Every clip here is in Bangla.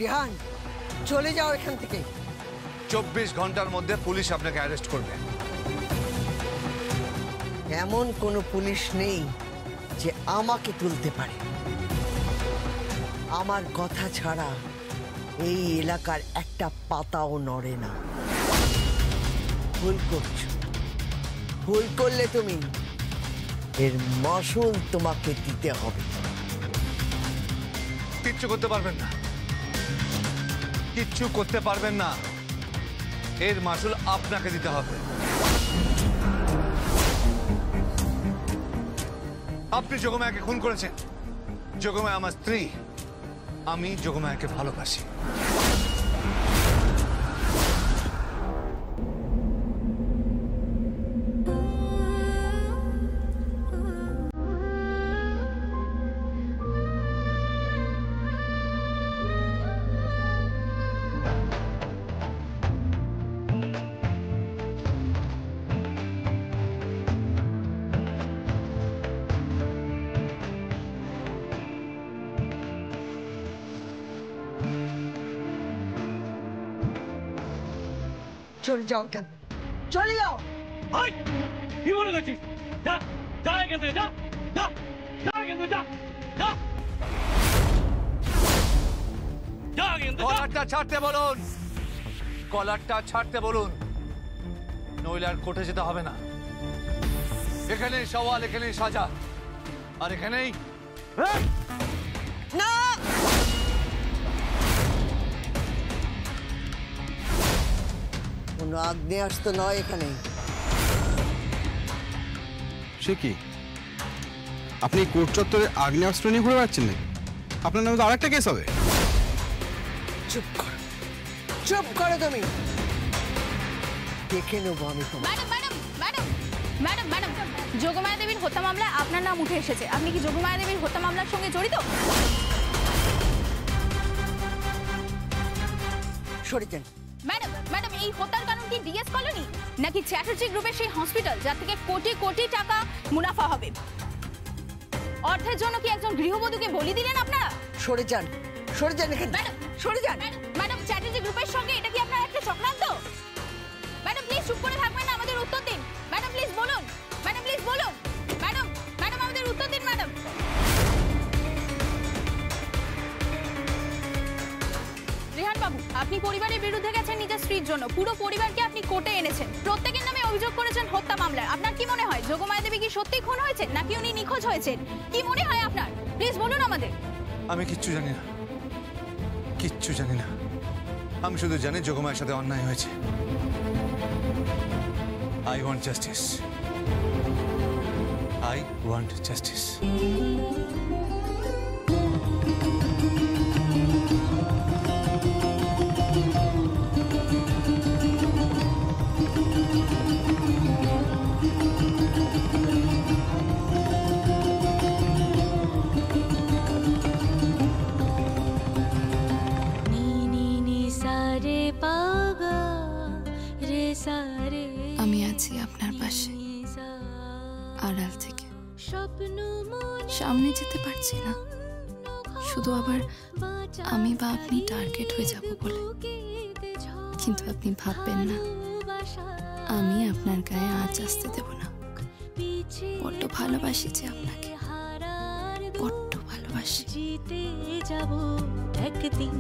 রিহান, চলে যাও এখান থেকে। 24 ঘন্টার মধ্যে পুলিশ আপনাকে অ্যারেস্ট করবে। এমন কোনো পুলিশ নেই যে আমাকে তুলতে পারে। আমার কথা ছাড়া এই এলাকার একটা পাতাও নড়ে না। ভুল করছো। ভুল করলে তুমি এর মাসুল তোমাকে দিতে হবে। কিচ্ছু করতে পারবেন না, কিচ্ছু করতে পারবেন না। এর মাসুল আপনাকে দিতে হবে। আপনি যোগমায়াকে খুন করেছেন। যোগমায়া আমার স্ত্রী, আমি যোগমায়াকে ভালোবাসি। চলে যাও কেন? চলে যাও। কি বলে গেছিস? যা যা এখান থেকে, যা যা যা এখান থেকে, যা যা যা এখান থেকে। কলারটা ছাড়তে বলুন, কলারটা ছাড়তে বলুন, নইলে আর কোর্টে যেতে হবে না। এখানেই সওয়াল, এখানেই সাজা, আর এখানেই না। কোনো আগ্নেয়াস্ত্র নয় এখানে। সে কি, আপনি কোর্ট চত্বরে আগ্নেয়াস্ত্র নিয়ে ঘুরে বেড়াচ্ছেন নাকি? আপনার নামে তো আরেকটা কেস হবে। চুপ করো, চুপ করো তুমি। দেখে নেবো আমি তোমার। ম্যাডাম, যোগমায়া দেবীর হত্যা মামলায় আপনার নাম উঠে এসেছে। আপনি কি যোগমায়া দেবীর হত্যা মামলার সঙ্গে জড়িত? সরে যান। ম্যাডাম, এই হত্যার কারণ কি ডিএস কলোনি নাকি চ্যাটার্জি গ্রুপের সেই হসপিটাল যার থেকে কোটি কোটি টাকা মুনাফা হবে? অর্থের জন্য কি একজন গৃহবধূকে বলি দিলেন আপনারা? সরে যান, সরে যান এখান থেকে। সরে যান। ম্যাডাম, চ্যাটার্জি গ্রুপের সঙ্গে এটা কি আপনার একটা চক্রান্ত? ম্যাডাম প্লিজ চুপ করে থাকবেন না, আমাদের উত্তর দিন। ম্যাডাম প্লিজ বলুন, ম্যাডাম প্লিজ বলুন। ম্যাডাম আমাদের উত্তর দিন ম্যাডাম। রেহান বাবু, আপনি পরিবারের বিরুদ্ধে গেছেন নিজের স্ত্রীর জন্য। পুরো পরিবারকে আপনি কোর্টে এনেছেন, প্রত্যেকের নামে অভিযোগ করেছেন হত্যা মামলায়। আপনার কি মনে হয় যোগমায়া দেবী কি সত্যি খুন হয়েছেন নাকি উনি নিখোঁজ হয়েছেন? কি মনে হয় আপনার? প্লিজ বলুন আমাদের। আমি কিচ্ছু জানি না, কিচ্ছু জানি না। আমি শুধু জানি যোগমায়ের সাথে অন্যায় হয়েছে। I want justice. I want justice. আমি আছি আপনার পাশে, আড়াল থেকে। সামনে যেতে পারছি না, শুধু আবার আমি বা আপনি টার্গেট হয়ে যাব বলে। কিন্তু আপনি ভাববেন না, আমি আপনার গায়ে আঁচ আসতে দেব না। বড্ড ভালোবাসি যে আপনাকে, বড্ড ভালোবাসি। জিতে যাব একদিন।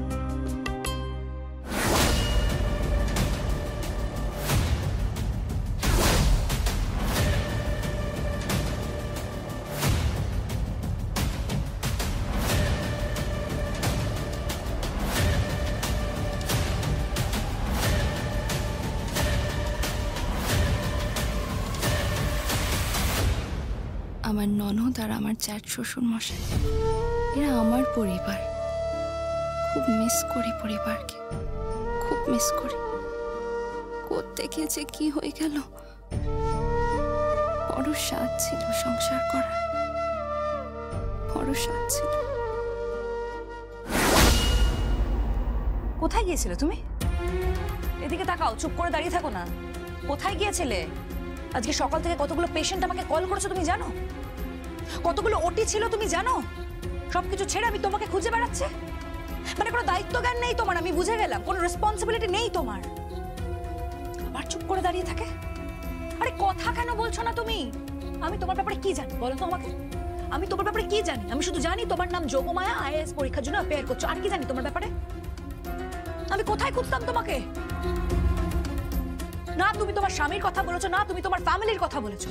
আমার ননদ আর আমার চ্যাট শ্বশুর মশাই, এরা আমার পরিবার। খুব মিস করি পরিবারকে, খুব মিস করি। কোত্থেকে যে কি হয়ে গেল। বড় স্বাদ ছিল সংসার করার, বড় স্বাদ ছিল। কোথায় গিয়েছিলে তুমি? এদিকে তাকাও, চুপ করে দাঁড়িয়ে থাকো না। কোথায় গিয়েছিলে? আজকে সকাল থেকে কতগুলো পেশেন্ট আমাকে কল করেছো তুমি জানো? কতগুলো ওটি ছিল তুমি জানো? সবকিছু ছেড়ে আমি তোমাকে খুঁজে বেড়াচ্ছি। মানে কোনো দায়িত্ব জ্ঞান নেই তোমার, আমি বুঝে গেলাম, কোনো রেসপন্সিবিলিটি নেই তোমার। আবার চুপ করে দাঁড়িয়ে থাকে। আরে কথা কেন বলছো না তুমি? আমি তোমার ব্যাপারে কি জানি বলো তো আমাকে? আমি তোমার ব্যাপারে কি জানি? আমি শুধু জানি তোমার নাম যোগমায়া, আইএএস পরীক্ষার জন্য অ্যাপিয়ার করছো। আর কি জানি তোমার ব্যাপারে? আমি কোথায় খুঁজতাম তোমাকে? না তুমি তোমার স্বামীর কথা বলেছো, না তুমি তোমার ফ্যামিলির কথা বলেছো।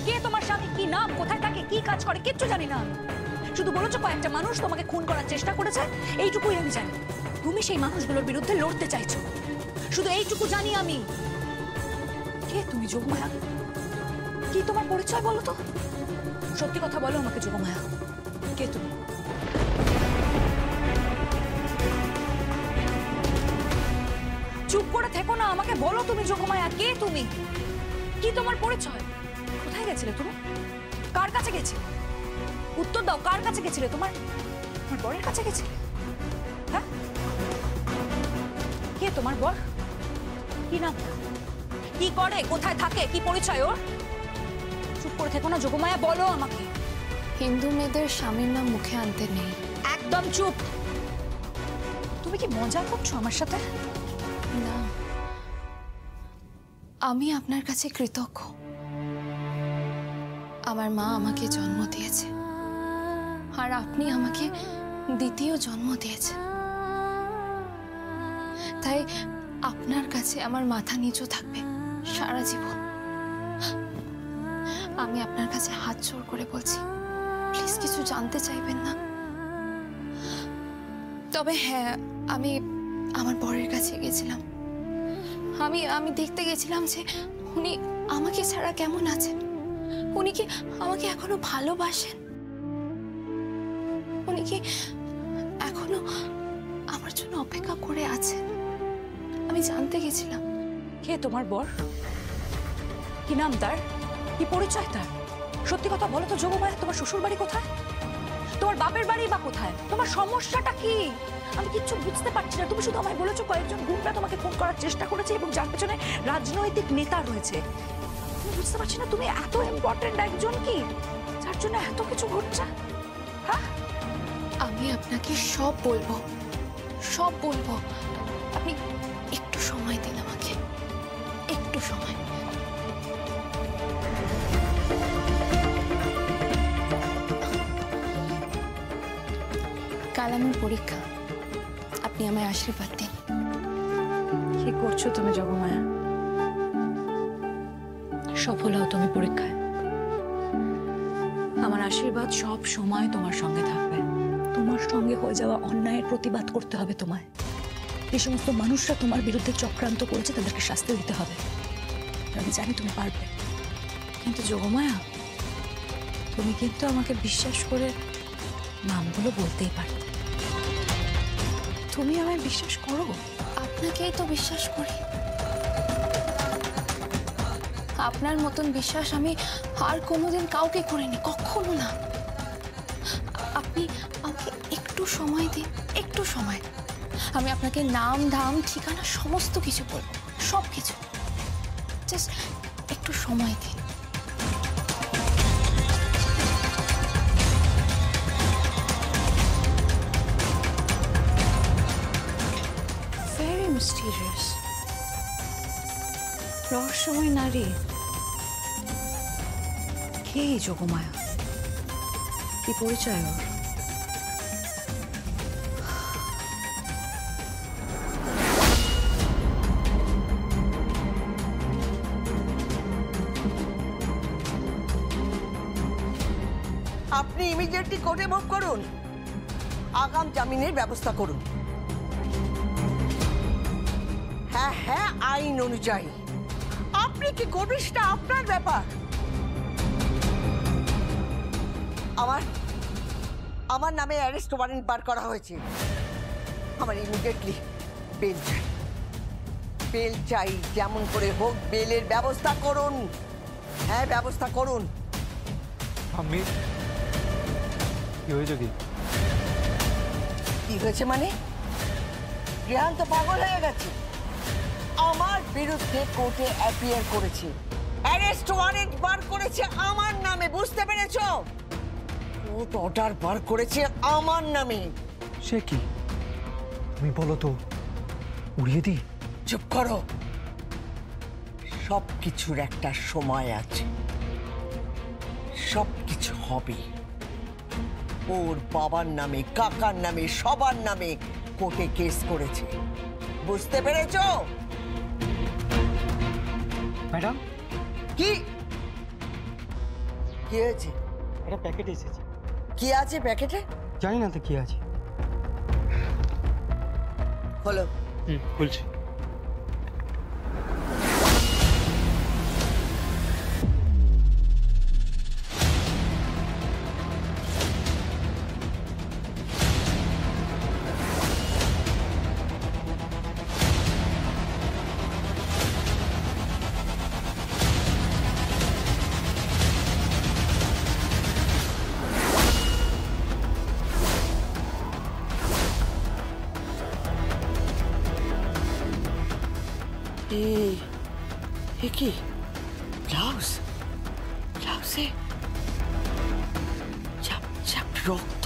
কে তোমার স্বামী, কি নাম, কোথায় থাকে, কি কাজ করে, কিচ্ছু জানি না। শুধু বলেছো কয়েকটা মানুষ তোমাকে খুন করার চেষ্টা করেছে, এইটুকুই আমি জানি। তুমি সেই মানুষগুলোর বিরুদ্ধে লড়তে চাইছো, শুধু এইটুকু জানি আমি। কে তুমি যোগমায়া? কি তোমার পরিচয় বলো তো? সত্যি কথা বলো আমাকে যোগমায়া, কে তুমি? চুপ করে থেকো না, আমাকে বলো তুমি যোগমায়া, কে তুমি? কি তোমার পরিচয়? কোথায় গেছিলে তুমি? কার কাছে গেছিলে? উত্তর দাও, কার কাছে গেছিলে? তোমার বরের কাছে গেছিলে? হ্যাঁ, কে তোমার বর? কি নাম, কি করে, কোথায় থাকে, কি পরিচয় ওর? চুপ করে থেকো না যোগমায়া, বলো আমাকে। হিন্দু মেয়েদের স্বামীর নাম মুখে আনতে নেই। একদম চুপ। তুমি কি মজা করছো আমার সাথে? না, আমি আপনার কাছে কৃতজ্ঞ। আমার মা আমাকে জন্ম দিয়েছে, আর আপনি আমাকে দ্বিতীয় জন্ম দিয়েছে। তাই আপনার কাছে আমার মাথা নিচু থাকবে সারা জীবন। আমি আপনার কাছে হাত জোড় করে বলছি, প্লিজ কিছু জানতে চাইবেন না। তবে হ্যাঁ, আমি আমার বরের কাছে গেছিলাম। আমি দেখতে গেছিলাম যে উনি আমাকে ছাড়া কেমন আছেন, উনি কি আমাকে এখনো ভালোবাসেন, উনি কি এখনো আমার জন্য অপেক্ষা করে আছেন, আমি জানতে গেছিলাম। কে তোমার বর? কি নাম তার, কি পরিচয় তার? সত্যি কথা বলো তো যোগমায়া, তোমার শ্বশুর বাড়ি কোথায়, তোমার বাপের বাড়ি বা কোথায়, তোমার সমস্যাটা কি? আমি কিচ্ছু বুঝতে পারছি না। তুমি শুধু আমায় বলেছো কয়েকজন গুন্ডা তোমাকে খুন করার চেষ্টা করেছে এবং যার পেছনে রাজনৈতিক নেতা রয়েছে। আমি বুঝতে পারছি না তুমি এত ইম্পর্টেন্ট একজন কি, যার জন্য এত কিছু ঘটছে। হ্যাঁ, আমি আপনাকে সব বলবো, সব বলবো। আপনি একটু সময় দিন আমাকে, একটু সময়। কাল আমার পরীক্ষা, আপনি আমায় আশীর্বাদ দিন। কি করছো তুমি যোগমায়া? সফল হও তুমি পরীক্ষায়। আমার আশীর্বাদ সব সময় তোমার সঙ্গে থাকবে। তোমার সঙ্গে হয়ে যাওয়া অন্যায়ের প্রতিবাদ করতে হবে তোমায়। যে সমস্ত মানুষরা তোমার বিরুদ্ধে চক্রান্ত করেছে তাদেরকে শাস্তি দিতে হবে। আমি জানি তুমি পারবে। কিন্তু যোগমায়া, তুমি কিন্তু আমাকে বিশ্বাস করে নামগুলো বলতেই পারো। তুমি আমায় বিশ্বাস করো? আপনাকেই তো বিশ্বাস করি। আপনার মতন বিশ্বাস আমি আর কোনোদিন কাউকে করিনি, কখনো না। আপনি আমাকে একটু সময় দিন, একটু সময়। আমি আপনাকে নাম, ধাম, ঠিকানা সমস্ত কিছু বলবো, সব কিছু। জাস্ট একটু সময় দিন। Very mysterious. রহস্যময় নারী। কে এই যোগমায়া? কি পরিচয় ওর? আপনি ইমিডিয়েটলি কোর্টে মুভ করুন, আগাম জামিনের ব্যবস্থা করুন। হ্যাঁ হ্যাঁ, আইন অনুযায়ী। আপনি কি করবেন সেটা আপনার ব্যাপার। আমার নামে অ্যারেস্ট ওয়ারেন্ট বার করা হয়েছে। আমার ইমিডিয়েটলি বেল চাই, বেল চাই। যেমন করে হোক বেলের ব্যবস্থা করুন। হ্যাঁ, ব্যবস্থা করুন। আমি কি হয়েছে? কি হয়েছে মানে? রেহান তো পাগল হয়ে গেছে। আমার বিরুদ্ধে কোর্টে অ্যাপিয়ার করেছে, অ্যারেস্ট ওয়ারেন্ট বার করেছে আমার নামে, বুঝতে পেরেছো? কোর্ট অর্ডার বার করেছে আমার নামে। সে কি? তুমি বলো তো উড়িয়ে দিই? চুপ করো। সব কিছুর একটা সময় আছে, সব কিছু হবে। ওর বাবার নামে, কাকার নামে, সবার নামে কোর্টে কেস করেছে, বুঝতে পেরেছো? ম্যাডাম, কি কি হয়েছে? একটা প্যাকেট এসেছে। কি আছে প্যাকেটে? জানি না তো কি আছে। হলো বলছি। কি ব্লাউজ? ব্লাউজে রক্ত?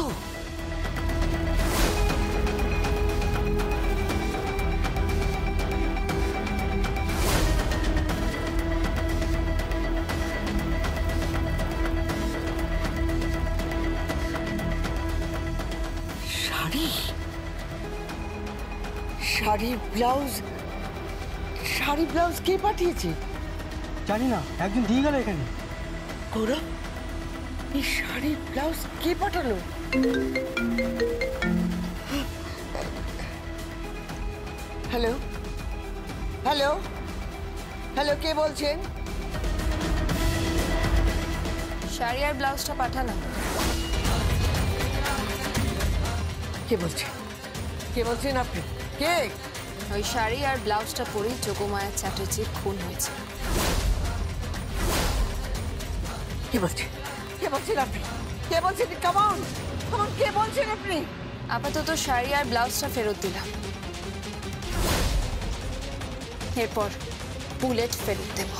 শাড়ি, শাড়ির ব্লাউজ, শাড়ি ব্লাউজ কে পাঠিয়েছে? জানি না, একজন দিয়ে গেল এখানে। গৌরব, এই শাড়ির ব্লাউজ কে পাঠালো? হ্যালো হ্যালো হ্যালো, কে বলছেন? শাড়ি আর ব্লাউজটা পাঠালাম। কে বলছেন? কে বলছেন আপনি? কে? ওই শাড়ি আর ব্লাউজটা পরেই যোগমায়া চ্যাটার্জির খুন হয়েছে। কে বলছেন? কে বলছেন আপনি? কে বলছেন? কামন কামন, কে বলছেন আপনি? আপাতত শাড়ি আর ব্লাউজটা ফেরত দিলাম, এরপর বুলেট ফেরত দেব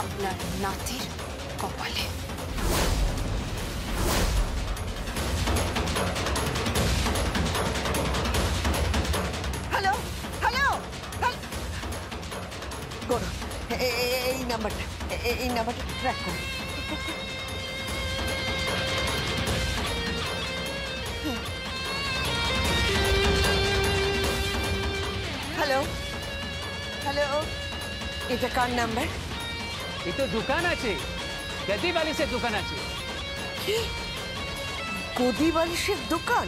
আপনার নাতির কপালে। হ্যালো হ্যালো, গৌরব, এই নাম্বারটা, এই নাম্বারটা ট্র্যাক করুন। হ্যালো হ্যালো, এটা কার নাম্বার? ये तो दुकान আছে, গদি বালিশের দোকান আছে। কি গদি বালিশের দোকান?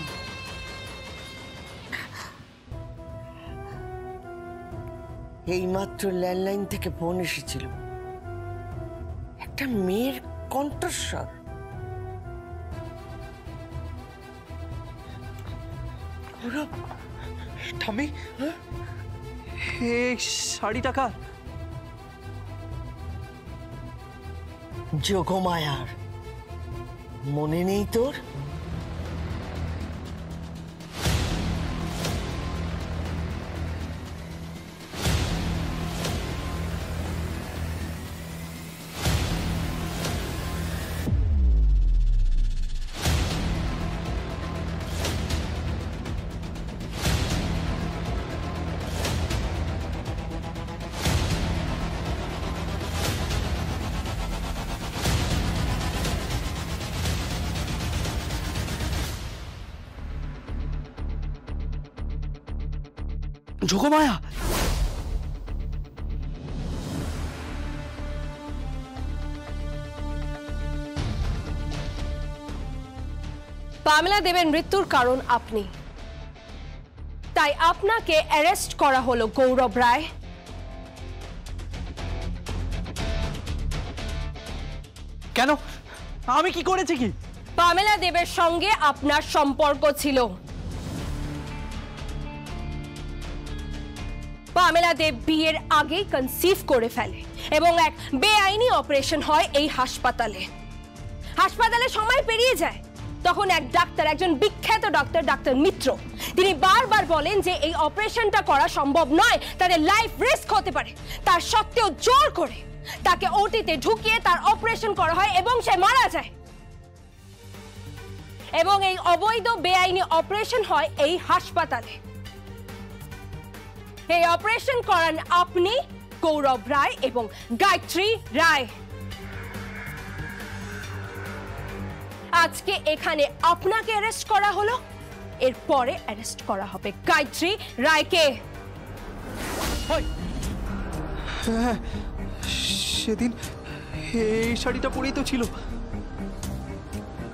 এইমাত্র ল্যান্ডলাইন থেকে ফোন এসেছিল, একটা মেয়ের কণ্ঠস্বর। ঠামি, এই শাড়ি টাকা যোগমায়ার, মনে নেই তোর? যোগমায়া। পামেলা দেবের মৃত্যুর কারণ আপনি, তাই আপনাকে অ্যারেস্ট করা হলো গৌরব রায়। কেন? আমি কি করেছি? কি পামেলা দেবের সঙ্গে আপনার সম্পর্ক ছিল। পামেলা দেব বিয়ের আগেই কনসিভ করে ফেলে এবং এক বেআইনি অপারেশন হয় এই হাসপাতালে। হাসপাতালে সময় পেরিয়ে যায়, তখন এক ডাক্তার, একজন বিখ্যাত ডাক্তার, ডাক্তার মিত্র, তিনি বারবার বলেন যে এই অপারেশনটা করা সম্ভব নয়, তাদের লাইফ রিস্ক হতে পারে। তার সত্ত্বেও জোর করে তাকে ওটিতে ঢুকিয়ে তার অপারেশন করা হয় এবং সে মারা যায়। এবং এই অবৈধ বেআইনি অপারেশন হয় এই হাসপাতালে। এই অপারেশন করান আপনি, গৌরব রায় এবং গায়ত্রী রায়। আজকে এখানে আপনাকে অ্যারেস্ট করা হলো, এরপরে অ্যারেস্ট করা হবে গায়ত্রী রায়কে। সেদিন এই শাড়িটা পরেই তো ছিল,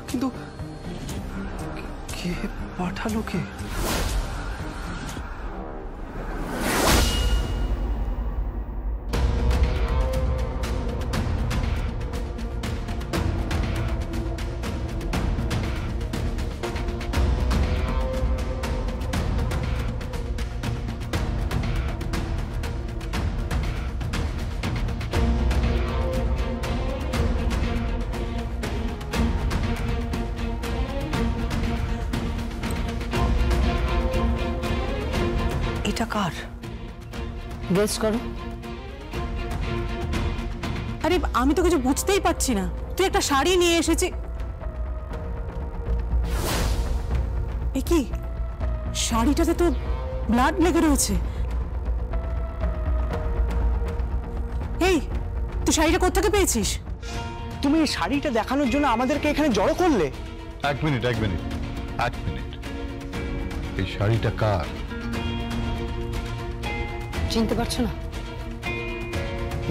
কিন্তু কে পাঠালো কে? এটা কার? গেস করো। আরে আমি তো কিছু বুঝতেই পারছি না। তুই একটা শাড়ি নিয়ে এসেছি, এ কি শাড়িটাতে তো ব্লাড লেগে রয়েছে। এই তুই শাড়িটা কোত্থেকে পেয়েছিস? তুমি এই শাড়িটা দেখানোর জন্য আমাদেরকে এখানে জড়ো করলে? এক মিনিট, এই শাড়িটা কার? চিনতে পারছো না?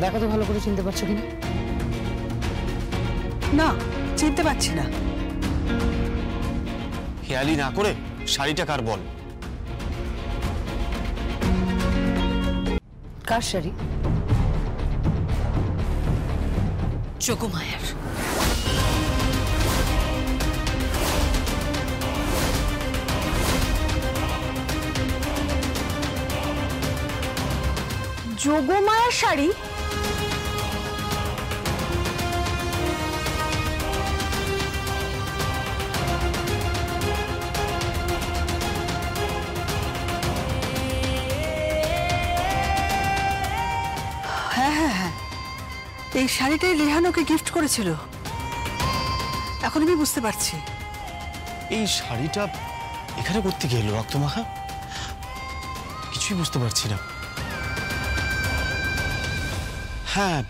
দেখো তো ভালো করে চিনতে পারছো কিনা। না, চিনতে পারছি না। হেয়ালি না করে শাড়িটা কার বল। কার শাড়ি? যোগমায়ার। যোগমায়ার শাড়ি? হ্যাঁ হ্যাঁ হ্যাঁ, এই শাড়িটাই রেহান ওকে গিফট করেছিল। এখন আমি বুঝতে পারছি। এই শাড়িটা এখানে করতে গেল রক্তমাখা, কিছুই বুঝতে পারছি না। হ্যাঁ,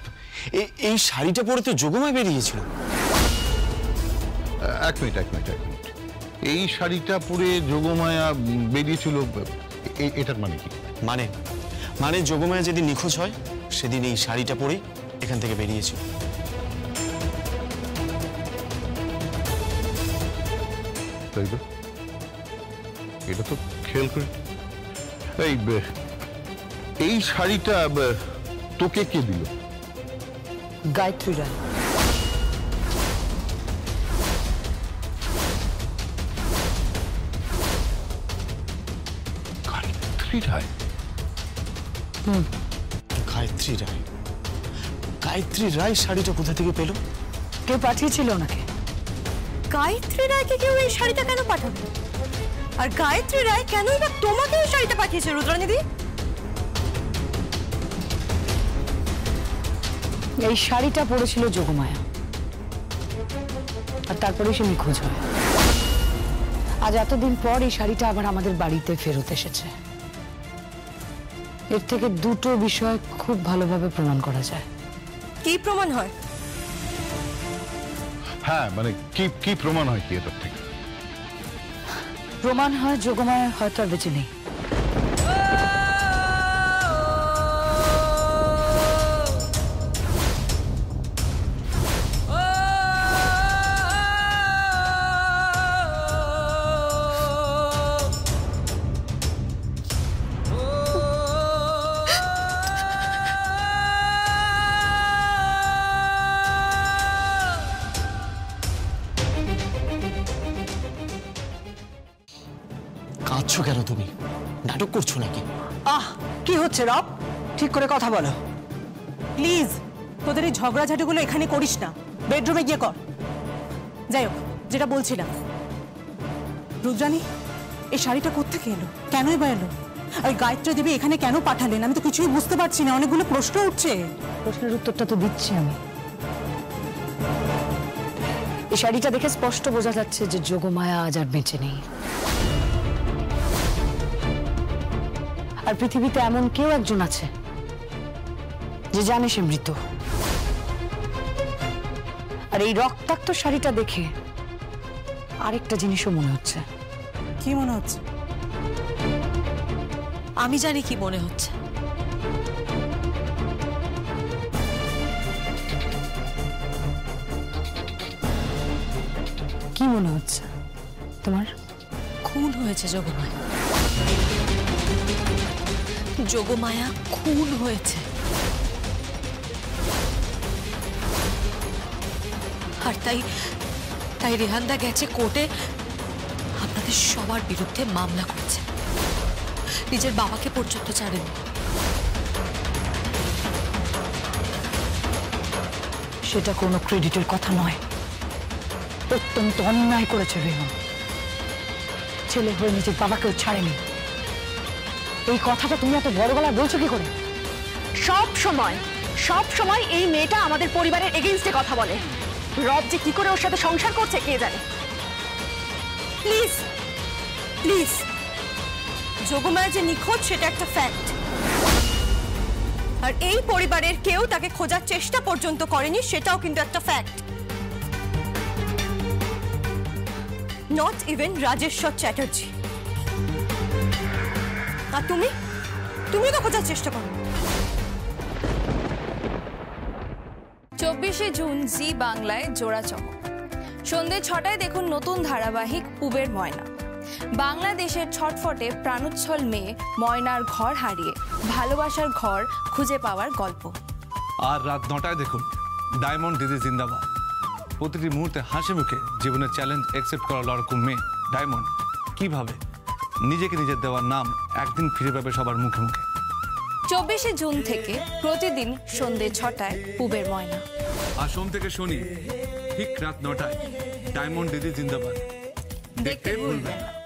এই শাড়িটা পরে তো যোগমায় বেরিয়েছিল। এক মিনিট, এই শাড়িটা পরে যোগমায়া বেরিয়েছিল, এটার মানে কি? মানে যোগমায়া যেদিন নিখোঁজ হয় সেদিন এই শাড়িটা পরেই এখান থেকে বেরিয়েছিল। তাই তো, এটা তো খেয়াল করি। এই শাড়িটা তোকে কে দিল? গায়ত্রী রায়। গায়ত্রী রায়? গায়ত্রী রায় শাড়িটা কোথা থেকে পেল? কেউ পাঠিয়েছিল ওনাকে। গায়ত্রী রায়কে কেউ এই শাড়িটা কেন পাঠাবে? আর গায়ত্রী রায় কেনই বা তোমাকে এই শাড়িটা পাঠিয়েছে রুদ্রাণী দি? এই শাড়িটা পরেছিল যোগমায়া, আর তারপরে সে নিখোঁজ হয়। আজ এতদিন পর এই শাড়িটা আবার আমাদের বাড়িতে ফেরত এসেছে। এর থেকে দুটো বিষয় খুব ভালোভাবে প্রমাণ করা যায়। কি প্রমাণ হয়? হ্যাঁ, মানে কি প্রমাণ হয় কি এটার থেকে? প্রমাণ হয় যোগমায়া হয়তো আর বেঁচে নেই। কাঁদছো কেন তুমি? নাটক করছো নাকি? কি হচ্ছে রব? ঠিক করে কথা বলো প্লিজ। তোদের এই ঝগড়াঝাটিগুলো এখানে করিস না, বেডরুমে গিয়ে কর। যাই হোক, যেটা বলছিলাম, রুদ্রাণী এই শাড়িটা কোত্থেকে এলো, কেনই বা এলো? আর গায়ত্রী দেবী এখানে কেন পাঠালেন? আমি তো কিছুই বুঝতে পারছি না, অনেকগুলো প্রশ্ন উঠছে। প্রশ্নের উত্তরটা তো দিচ্ছি আমি। এই শাড়িটা দেখে স্পষ্ট বোঝা যাচ্ছে যে যোগমায়া আজ আর বেঁচে নেই। আর পৃথিবীতে এমন কেউ একজন আছে যে জানে সে মৃত। আর এই রক্তাক্ত শাড়িটা দেখে আরেকটা জিনিসও মনে হচ্ছে। কি মনে হচ্ছে? আমি জানি কি মনে হচ্ছে। কি মনে হচ্ছে তোমার? খুন হয়েছে যোগমায়া। যোগমায়া খুন হয়েছে। আর তাই রেহানদা গেছে কোর্টে আপনাদের সবার বিরুদ্ধে মামলা করছে। নিজের বাবাকে পর্যন্ত ছাড়েন। সেটা কোনো ক্রেডিটের কথা নয়, অত্যন্ত অন্যায় করেছে রেহান। ছেলে হয়ে নিজের বাবাকেও ছাড়েনি। এই কথাটা তুমি এত বড় গলায় বলছো কি করে? সব সময় এই মেয়েটা আমাদের পরিবারের এগেইনস্টে কথা বলে। রব যে কি করে ওর সাথে সংসার করছে কে জানে। প্লিজ প্লিজ, যোগমায়া যে নিখোঁজ সেটা একটা ফ্যাক্ট। আর এই পরিবারের কেউ তাকে খোঁজার চেষ্টা পর্যন্ত করেনি, সেটাও কিন্তু একটা fact. Not even Rajeshwar Chatterjee. আর তুমি তো খোঁজার চেষ্টা করো। 24শে জুন জি বাংলায় জোড়া চমক। সন্ধ্যে 6টায় দেখুন নতুন ধারাবাহিক পুবের ময়না। বাংলাদেশের ছটফটে প্রাণোচ্ছল মেয়ে ময়নার ঘর হারিয়ে ভালোবাসার ঘর খুঁজে পাওয়ার গল্প। আর রাত 9টায় দেখুন ডায়মন্ড দিদি জিন্দাবাদ। প্রতিটি মুহূর্তে হাসি মুখে জীবনের চ্যালেঞ্জ অ্যাকসেপ্ট করা লড়কু মেয়ে ডায়মন্ড কিভাবে নিজেকে নিজের দেওয়ার নাম একদিন ফিরে পাবে সবার মুখে মুখে। 24শে জুন থেকে প্রতিদিন সন্ধ্যে 6টায় পুবের ময়না। আর সোম থেকে শনি ঠিক রাত 9টায় ডায়মন্ড দিদি জিন্দাবাদ। দেখতে ভুলবেন না।